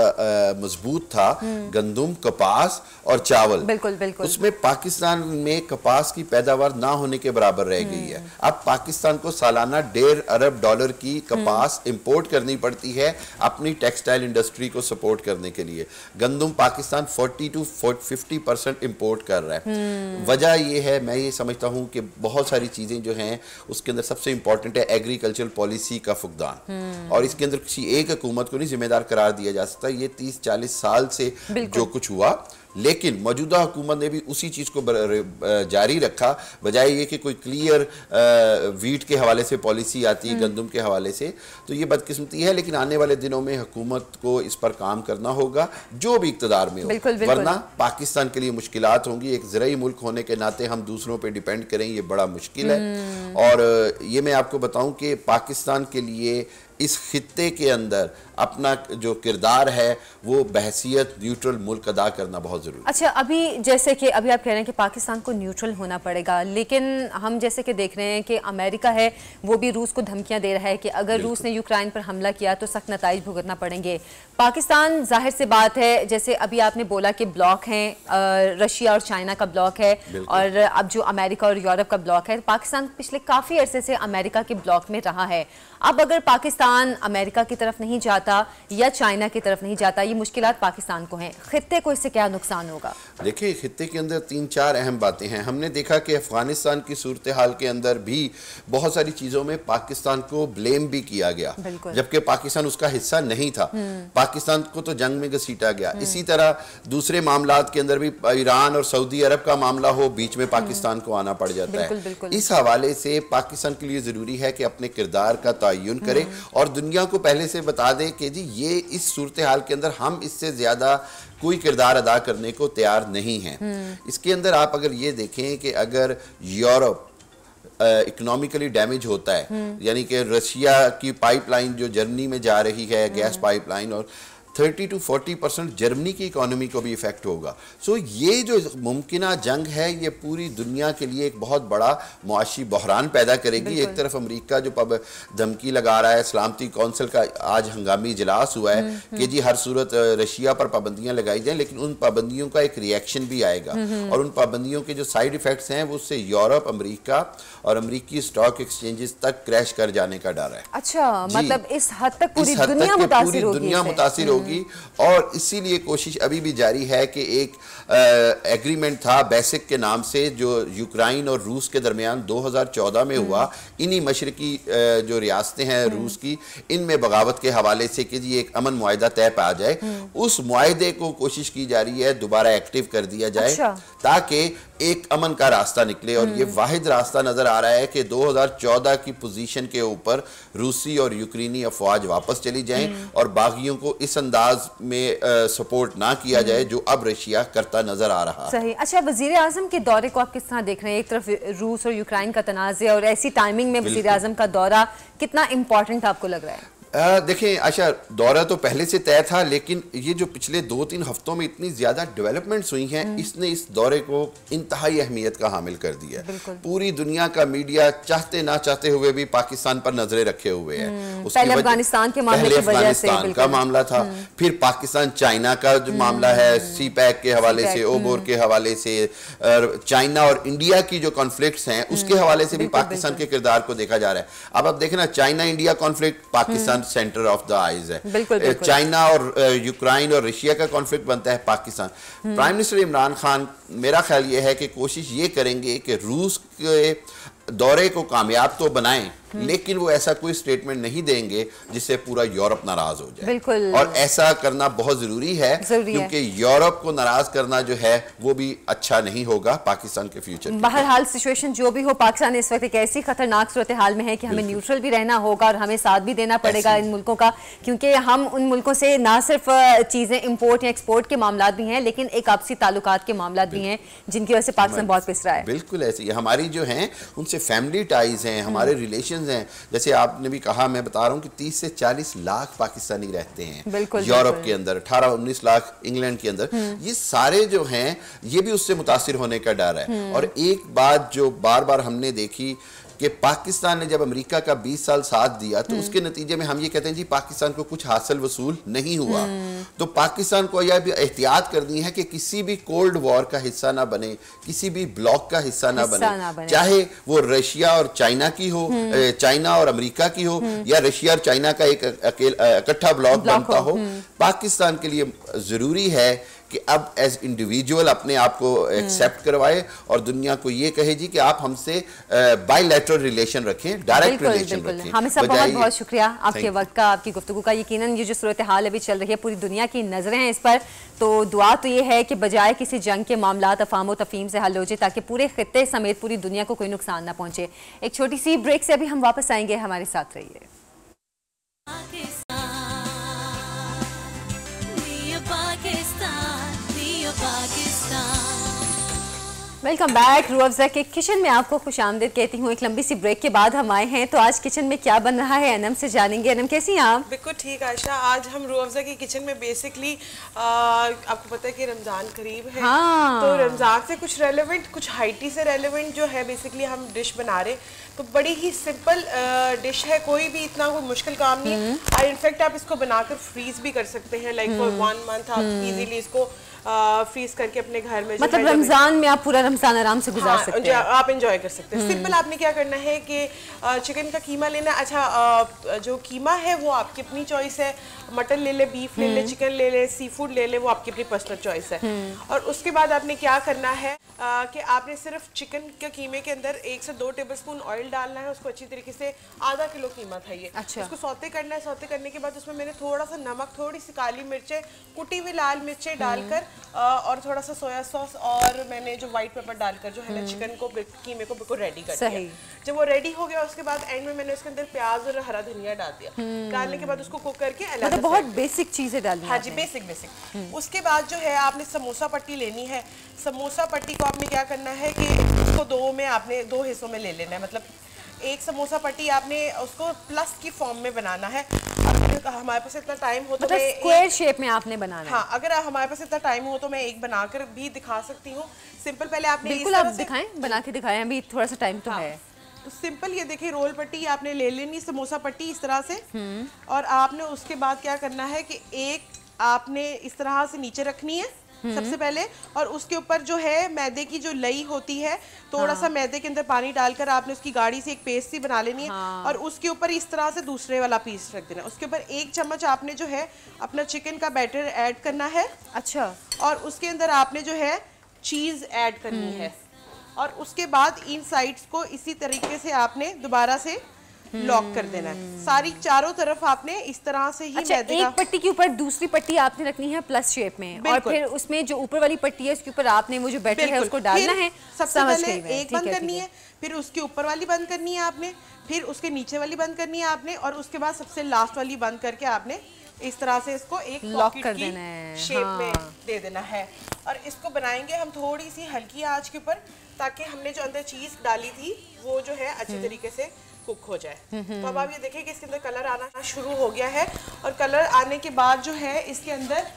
मजबूत था, गंदम, कपास और चावल, बिल्कुल उसमें पाकिस्तान में कपास की पैदावार ना होने के बराबर रह गई है। अब पाकिस्तान को सालाना $1.5 अरब की कपास इंपोर्ट करनी पड़ती है अपनी टेक्सटाइल इंडस्ट्री को सपोर्ट करने के लिए। गंदम पाकिस्तान 40 to 50% इंपोर्ट कर रहा है। वजह यह है, मैं ये समझता हूँ कि बहुत सारी चीज़ें जो हैं उसके अंदर सबसे इंपॉर्टेंट है एग्रीकल्चरल पॉलिसी का फुकदान, और इसके अंदर किसी एक हुकूमत को नहीं जिम्मेदार करार दिया जा सकता। ये 30-40 साल से जो कुछ हुआ, लेकिन मौजूदा हुकूमत ने भी उसी चीज़ को जारी रखा, बजाय ये कि कोई क्लियर वीट के हवाले से पॉलिसी आती है, गंदम के हवाले से। तो ये बदकिस्मती है, लेकिन आने वाले दिनों में हुकूमत को इस पर काम करना होगा, जो भी इक़्तिदार में हो, वरना पाकिस्तान के लिए मुश्किलात होंगी। एक ज़राई मुल्क होने के नाते हम दूसरों पर डिपेंड करें, ये बड़ा मुश्किल है। और ये मैं आपको बताऊँ कि पाकिस्तान के लिए इस खित्ते के अंदर अपना जो किरदार है वो बहसियत न्यूट्रल मुल्क अदा करना बहुत ज़रूरी है। अच्छा, अभी जैसे कि अभी आप कह रहे हैं कि पाकिस्तान को न्यूट्रल होना पड़ेगा, लेकिन हम जैसे कि देख रहे हैं कि अमेरिका है वो भी रूस को धमकियां दे रहा है कि अगर रूस ने यूक्रेन पर हमला किया तो सख्त नताइज भुगतना पड़ेंगे। पाकिस्तान जाहिर सी बात है, जैसे अभी आपने बोला कि ब्लॉक हैं, रशिया और चाइना का ब्लॉक है और अब जो अमेरिका और यूरोप का ब्लॉक है, पाकिस्तान पिछले काफ़ी अरसे से अमेरिका के ब्लॉक में रहा है। अब अगर पाकिस्तान अमेरिका की तरफ नहीं जाता या चाइना की तरफ नहीं जाता, ये मुश्किलात पाकिस्तान को हैं, खित्ते को इससे क्या नुकसान होगा? देखिए, खित्ते के अंदर 3-4 अहम बातें हैं। हमने देखा कि अफगानिस्तान की सूरत हाल के अंदर भी बहुत सारी चीज़ों में पाकिस्तान को ब्लेम भी किया गया, जबकि पाकिस्तान उसका हिस्सा नहीं था। पाकिस्तान को तो जंग में घसीटा गया। इसी तरह दूसरे मामलात के अंदर भी ईरान और सऊदी अरब का मामला हो, बीच में पाकिस्तान को आना पड़ जाता है। इस हवाले से पाकिस्तान के लिए ज़रूरी है कि अपने किरदार का तयन करे और दुनिया को पहले से बता दे कि जी ये इस सूरत हाल के अंदर हम इससे ज़्यादा कोई किरदार अदा करने को तैयार नहीं हैं। इसके अंदर आप अगर ये देखें कि अगर यूरोप इकोनॉमिकली डैमेज होता है, यानी कि रशिया की पाइपलाइन जो जर्मनी में जा रही है, गैस पाइपलाइन, और 30 to 40% जर्मनी की इकोनॉमी को भी इफेक्ट होगा। सो ये जो मुमकिना जंग है ये पूरी दुनिया के लिए एक बहुत बड़ा मुआशी बहरान पैदा करेगी। एक तरफ अमेरिका जो धमकी लगा रहा है, सलामती कौंसिल का आज हंगामी इजलास हुआ है कि जी हर सूरत रशिया पर पाबंदियां लगाई जाएं, लेकिन उन पाबंदियों का एक रिएक्शन भी आएगा और उन पाबंदियों के जो साइड इफेक्ट्स हैं वो उससे यूरोप, अमेरिका और अमेरिकी स्टॉक एक्सचेंजेस तक क्रैश कर जाने का डर है। अच्छा, मतलब इस हद तक पूरी दुनिया मुतासिर होगी और इसीलिए कोशिश अभी भी जारी है कि एक एग्रीमेंट था बेसिक के नाम से जो यूक्रेन और रूस के दरमियान 2014 में हुआ। इन्हीं मशरकी जो रियासतें हैं रूस की, इनमें बगावत के हवाले से कि जी एक अमन मुआहिदा तय पा जाए, उस मुआहिदे को कोशिश की जा रही है दोबारा एक्टिव कर दिया जाए। अच्छा। ताकि एक अमन का रास्ता निकले और ये वाहिद रास्ता नजर आ रहा है कि 2014 की पोजीशन के ऊपर रूसी और यूक्रेनी अफवाज वापस चली जाएं और बागियों को इस अंदाज में सपोर्ट ना किया जाए जो अब रशिया करता नजर आ रहा है। सही। अच्छा, वजीर आजम के दौरे को आप किस तरह देख रहे हैं? एक तरफ रूस और यूक्रेन का तनाज़े और ऐसी टाइमिंग में वजीर आजम का दौरा कितना इंपॉर्टेंट आपको लग रहा है? देखें आशा, दौरा तो पहले से तय था, लेकिन ये जो पिछले 2-3 हफ्तों में इतनी ज्यादा डेवलपमेंट्स हुई हैं, इसने इस दौरे को इंतहाई अहमियत का हामिल कर दिया। पूरी दुनिया का मीडिया चाहते ना चाहते हुए भी पाकिस्तान पर नजरें रखे हुए है। पहले अफगानिस्तान के मामले की वजह से का मामला था, फिर पाकिस्तान चाइना का जो मामला है सी पैक के हवाले से, ओबोर के हवाले से, चाइना और इंडिया की जो कॉन्फ्लिक्ट्स हैं उसके हवाले से भी पाकिस्तान के किरदार को देखा जा रहा है। अब आप देखें ना, China India conflict Pakistan centre of the eyes है। चाइना और यूक्रेन और रशिया का कॉन्फ्लिक्ट बनता है पाकिस्तान। प्राइम मिनिस्टर इमरान खान, मेरा ख्याल ये है कि कोशिश ये करेंगे कि रूस के दौरे को कामयाब तो बनाएं, लेकिन वो ऐसा कोई स्टेटमेंट नहीं देंगे जिससे पूरा यूरोप नाराज हो जाए। बिल्कुल। और ऐसा करना बहुत जरूरी है क्योंकि यूरोप को नाराज करना जो है वो भी अच्छा नहीं होगा पाकिस्तान के फ्यूचर। बहरहाल सिचुएशन जो भी हो, पाकिस्तान इस वक्त एक ऐसी खतरनाक सूरत हाल में है कि हमें न्यूट्रल भी रहना होगा और हमें साथ भी देना पड़ेगा इन मुल्कों का, क्योंकि हम उन मुल्कों से ना सिर्फ चीजें इम्पोर्ट या एक्सपोर्ट के मामला भी हैं, लेकिन एक आपसी ताल्लुकात के मामला भी हैं जिनकी वजह से पाकिस्तान बहुत पिस रहा है। बिल्कुल ऐसे ही हमारी जो है उनसे फैमिली टाइज हैं, हमारे रिलेशन हैं। जैसे आपने भी कहा, मैं बता रहा हूँ कि 30 से 40 लाख पाकिस्तानी रहते हैं यूरोप के अंदर, 18-19 लाख इंग्लैंड के अंदर। ये सारे जो हैं ये भी उससे मुतासिर होने का डर है। और एक बात जो बार बार हमने देखी कि पाकिस्तान ने जब अमेरिका का 20 साल साथ दिया तो उसके नतीजे में हम ये कहते हैं जी पाकिस्तान को कुछ हासिल वसूल नहीं हुआ। तो पाकिस्तान को यह भी एहतियात करनी है कि किसी भी कोल्ड वॉर का हिस्सा ना बने, किसी भी ब्लॉक का हिस्सा ना बने, चाहे वो रशिया और चाइना की हो, चाइना और अमेरिका की हो, या रशिया और चाइना का एक इकट्ठा ब्लॉक बनता हो। पाकिस्तान के लिए जरूरी है कि अब एज इंडिविजुअल अपने आप को एक्सेप्ट करवाए और दुनिया को ये कहे जी कि आप हमसे बायलैटरल रिलेशन रखें, डायरेक्ट रिलेशन रखें। हमें सब बहुत बहुत शुक्रिया आपके वक्त का, आपकी गुफ्तगू का। यकीनन ये जो सूरत हाल अभी चल रही है, पूरी दुनिया की नजरें हैं इस पर, तो दुआ तो ये है कि बजाय किसी जंग के मामलात अफाम व तफहीम से हल हो जाए ताकि पूरे खित्ते समेत पूरी दुनिया को कोई नुकसान ना पहुंचे। एक छोटी सी ब्रेक से अभी हम वापस आएंगे, हमारे साथ रहिए। Welcome back. रूह अफ़ज़ा के किचन में आपको खुशामदीद कहती हूँ। एक लंबी सी ब्रेक के बाद हम आए हैं, तो आज किचन में क्या बन रहा है अनम से जानेंगे। अनम कैसी हैं आप? बिल्कुल ठीक आयशा। आज हम रूह अफ़ज़ा की किचन में बेसिकली आपको पता है कि रमज़ान करीब है, हाँ। तो रमज़ान से कुछ रेलेवेंट, कुछ हाइटी से रेलेवेंट जो है बेसिकली हम डिश बना रहे। तो बड़ी ही सिंपल डिश है, कोई भी इतना कोई मुश्किल काम नहीं है। और इनफैक्ट आप इसको बनाकर फ्रीज भी कर सकते हैं, लाइक फॉर 1 मंथ आप इजीली इसको फ्रीज करके अपने घर में, मतलब रमजान में आप पूरा रमजान आराम से गुजार सकते हैं, आप एंजॉय कर सकते हैं। सिंपल आपने क्या करना है कि चिकन का कीमा लेना। अच्छा, जो कीमा है वो आपकी अपनी चॉइस है, मटन ले ले, बीफ ले ले, चिकन ले ले, सी फूड ले ले, वो आपकी अपनी पर्सनल चॉइस है। और उसके बाद आपने क्या करना है कि आपने सिर्फ चिकन के कीमे के अंदर 1 से 2 टेबलस्पून ऑयल डालना है। उसको अच्छी तरीके से, आधा किलो कीमा था ये, अच्छा। उसको सौते करना है। सौते करने के बाद उसमें मैंने थोड़ा सा नमक, थोड़ी सी काली मिर्चें, कुटी हुई लाल मिर्चें डालकर और थोड़ा सा सोया सॉस और मैंने जो व्हाइट पेपर डालकर जो है ना चिकन को, कीमे को बिल्कुल रेडी कर दिया। जब वो रेडी हो गया उसके बाद एंड में मैंने उसके अंदर प्याज और हरा धनिया डाल दिया। डालने के बाद उसको कुक करके मतलब बहुत बेसिक चीजें डालनी है। हाँ जी, बेसिक। उसके बाद जो है आपने समोसा पट्टी लेनी है। समोसा पट्टी को आपने क्या करना है कि उसको 2 हिस्सों में ले लेना है। मतलब एक समोसा पट्टी आपने उसको प्लस की फॉर्म में बनाना है। हमारे पास इतना टाइम हो तो मतलब स्क्वायर शेप में आपने बनाना है। हाँ, अगर हमारे पास इतना टाइम हो तो मैं एक बनाकर भी दिखा सकती हूँ। सिंपल पहले आपने बिल्कुल आप दिखाएं, बना के दिखाएं, अभी थोड़ा सा टाइम तो है। तो सिंपल ये देखिए, रोल पट्टी आपने ले लेनी, समोसा पट्टी इस तरह से। और आपने उसके बाद क्या करना है कि एक आपने इस तरह से नीचे रखनी है सबसे पहले, और उसके ऊपर जो है मैदे की जो लई होती है, थोड़ा सा मैदे के अंदर पानी डालकर आपने उसकी गाढ़ी से एक पेस्ट सी बना लेनी है। और उसके ऊपर इस तरह से दूसरे वाला पीस रख देना। उसके ऊपर 1 चम्मच आपने जो है अपना चिकन का बैटर ऐड करना है। अच्छा। और उसके अंदर आपने जो है चीज ऐड करनी है। और उसके बाद इन साइड्स को इसी तरीके से आपने दोबारा से लॉक कर देना है। सारी चारों तरफ आपने इस तरह से ही अच्छा, एक पट्टी के ऊपर दूसरी पट्टी आपने रखनी है प्लस शेप में, और फिर उसमें जो ऊपर वाली पट्टी है उसके ऊपर आपने वो जो बैटर है उसको डालना है। सबसे पहले एक बंद करनी है, फिर उसके ऊपर वाली बंद करनी है आपने, फिर उसके नीचे वाली बंद करनी है आपने, और उसके बाद सबसे लास्ट वाली बंद करके आपने इस तरह से इसको एक लॉक कर देना है, शेप में दे देना है। और इसको बनाएंगे हम थोड़ी सी हल्की आंच के ऊपर, ताकि हमने जो अंदर चीज डाली थी वो जो है अच्छी तरीके से कुक हो जाए। तो अब आप ये देखिए कि इसके अंदर कलर आना शुरू हो गया है, और कलर आने के बाद जो है इसके अंदर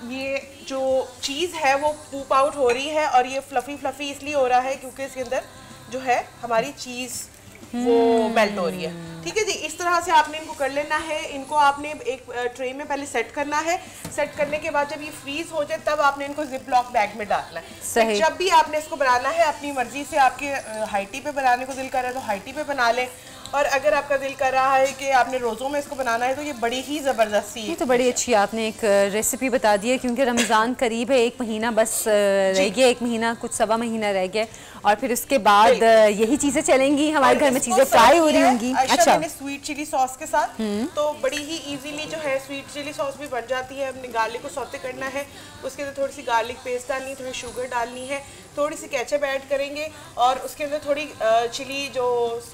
ये जो चीज़ है वो पूप आउट हो रही है। और ये फ्लफी इसलिए हो रहा है क्योंकि इसके अंदर जो है हमारी चीज़ वो मेल्ट हो रही है। ठीक है जी, इस तरह से आपने इनको कर लेना है। इनको आपने एक ट्रे में पहले सेट करना है। सेट करने के बाद जब ये फ्रीज हो जाए तब आपने इनको जिप लॉक बैग में डालना है। जब भी आपने इसको बनाना है अपनी मर्जी से, आपके हाइटी पे बनाने को दिल कर रहा है तो हाइटी पे बना लें, और अगर आपका दिल कर रहा है कि आपने रोज़ों में इसको बनाना है तो ये बड़ी ही ज़बरदस्ती है। ये तो बड़ी अच्छी आपने एक रेसिपी बता दी है, क्योंकि रमज़ान करीब है, 1 महीना बस रह गया, 1 महीना कुछ 1.25 महीना रह गया, और फिर उसके बाद यही चीज़ें चलेंगी हमारे घर में, चीज़ें फ्राई हो रही होंगी। अच्छा, मैंने स्वीट चिली सॉस के साथ तो बड़ी ही इजीली जो है स्वीट चिली सॉस भी बन जाती है। हमने गार्लिक को सौते करना है, उसके अंदर थोड़ी सी गार्लिक पेस्ट डालनी है, थोड़ी शुगर डालनी है, थोड़ी सी केचप ऐड करेंगे, और उसके अंदर थोड़ी चिली जो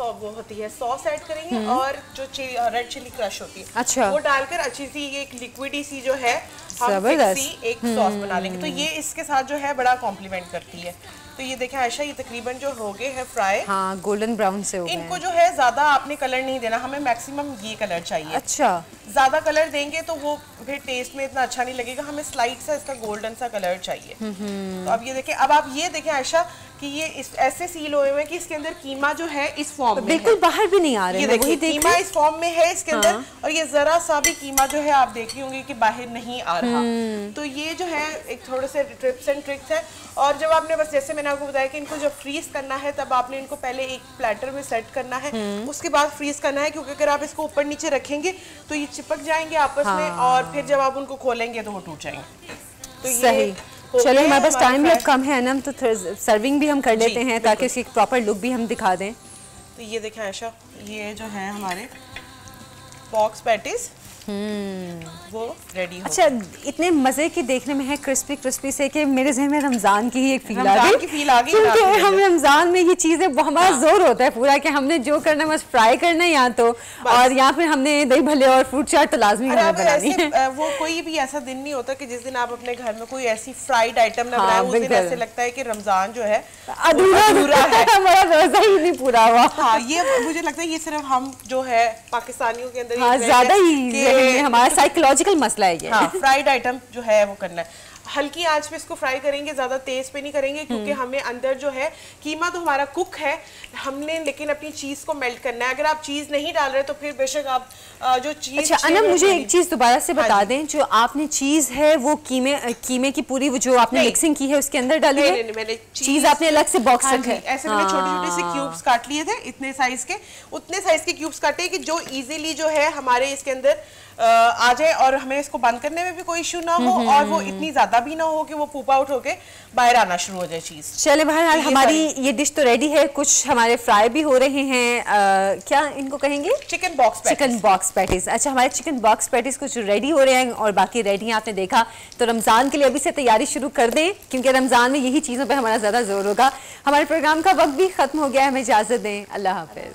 वो होती है सॉस ऐड करेंगे, और जो रेड चिली क्रश होती है, अच्छा, वो डालकर अच्छी सी एक लिक्विडी सी जो है हम एक सॉस बना लेंगे। तो ये इसके साथ जो है बड़ा कॉम्प्लीमेंट करती है। तो ये देखें आयशा, ये तकरीबन जो हो गए हैं फ्राई, हाँ, गोल्डन ब्राउन से हो गए। इनको जो है ज्यादा आपने कलर नहीं देना, हमें मैक्सिमम ये कलर चाहिए। अच्छा, ज्यादा कलर देंगे तो वो फिर टेस्ट में इतना अच्छा नहीं लगेगा, हमें स्लाइड सा इसका गोल्डन सा कलर चाहिए। तो अब ये देखें, अब आप ये देखें आयशा कि ये ऐसे सील हुए हैं कि इसके अंदर कीमा जो है इस फॉर्म में बिल्कुल बाहर भी नहीं आ रहे हैं। ये देखिए कीमा इस फॉर्म में है इसके अंदर, और ये जरा सा भी कीमा जो है आप देख रही होंगी कि बाहर नहीं आ रहा। तो ये जो है एक थोड़े से टिप्स एंड ट्रिक्स है। और जब आपने बस जैसे मैंने आपको बताया कि इनको जब फ्रीज करना है तब आपने इनको पहले एक प्लेटर में सेट करना है, उसके बाद फ्रीज करना है, क्योंकि अगर आप इसको ऊपर नीचे रखेंगे तो ये चिपक जाएंगे आपस में, और फिर जब आप उनको खोलेंगे तो वो टूट जाएंगे। तो सही, चलो हमारे पास टाइम भी अब कम है ना, तो सर्विंग भी हम कर लेते हैं ताकि इसकी प्रॉपर लुक भी हम दिखा दें। तो ये देखें आयशा, ये जो है हमारे बॉक्स पैटीज वो रेडी हो। अच्छा, इतने मजे की देखने में है क्रिस्पी क्रिस्पी से कि मेरे ज़हन में रमजान की ही एक फील आ गई क्योंकि हम रमजान में ये चीजें हमारा जोर होता है पूरा कि हमने जो करना है बस फ्राई करना है या तो, और यहाँ पे हमने दही भल्ले और फ्रूट चाट तो लाजमी बनानी है। वो कोई भी ऐसा दिन नहीं होता कि जिस दिन आप अपने घर में कोई ऐसी फ्राइड आइटम ना बनाए, उस दिन ऐसे लगता है कि रमजान जो है अधूरा है, हमारा रोजा ही नहीं पूरा हुआ। हाँ, ये मुझे लगता है ये सिर्फ हम जो है पाकिस्तानियों के अंदर ज्यादा ही हमारा साइकोलॉजिकल मसला है ये। हाँ, फ्राइड आइटम जो है वो करना है, हल्की आंच पे इसको फ्राई करेंगे, ज्यादा तेज पे नहीं करेंगे क्योंकि हमें अंदर जो है कीमा तो हमारा कुक है, हमने लेकिन अपनी चीज को मेल्ट करना है। अगर आप चीज नहीं डाल रहे तो फिर बेशक आप जो चीज। अच्छा अनम, मुझे एक चीज दोबारा से बता दें, जो आपने चीज है वो कीमे की पूरी जो आपने मिक्सिंग की है उसके अंदर डाली है? नहीं, मैंने चीज आपने अलग से बॉक्स रखा है? ऐसे मैंने छोटे-छोटे से क्यूब्स काट लिए थे, इतने साइज के, उतने साइज के क्यूब्स काटे कि जो इजीली जो है हमारे इसके अंदर आ जाए और हमें इसको बंद करने में भी कोई इशू ना हो और वो इतनी ज्यादा भी ना हो कि वो पूप आउट होके बाहर आना शुरू हो जाए चीज। चले बहरहाल हमारी ये डिश तो रेडी है, कुछ हमारे फ्राई भी हो रहे हैं, क्या इनको कहेंगे? Chicken box patties. अच्छा, हमारे चिकन बॉक्स पैटीज कुछ रेडी हो रहे हैं और बाकी रेडी हैं, आपने देखा। तो रमजान के लिए अभी से तैयारी शुरू कर दें क्योंकि रमजान में यही चीजों पर हमारा ज्यादा जोर होगा। हमारे प्रोग्राम का वक्त भी खत्म हो गया है, हमें इजाजत दें, अल्लाह हाफिज।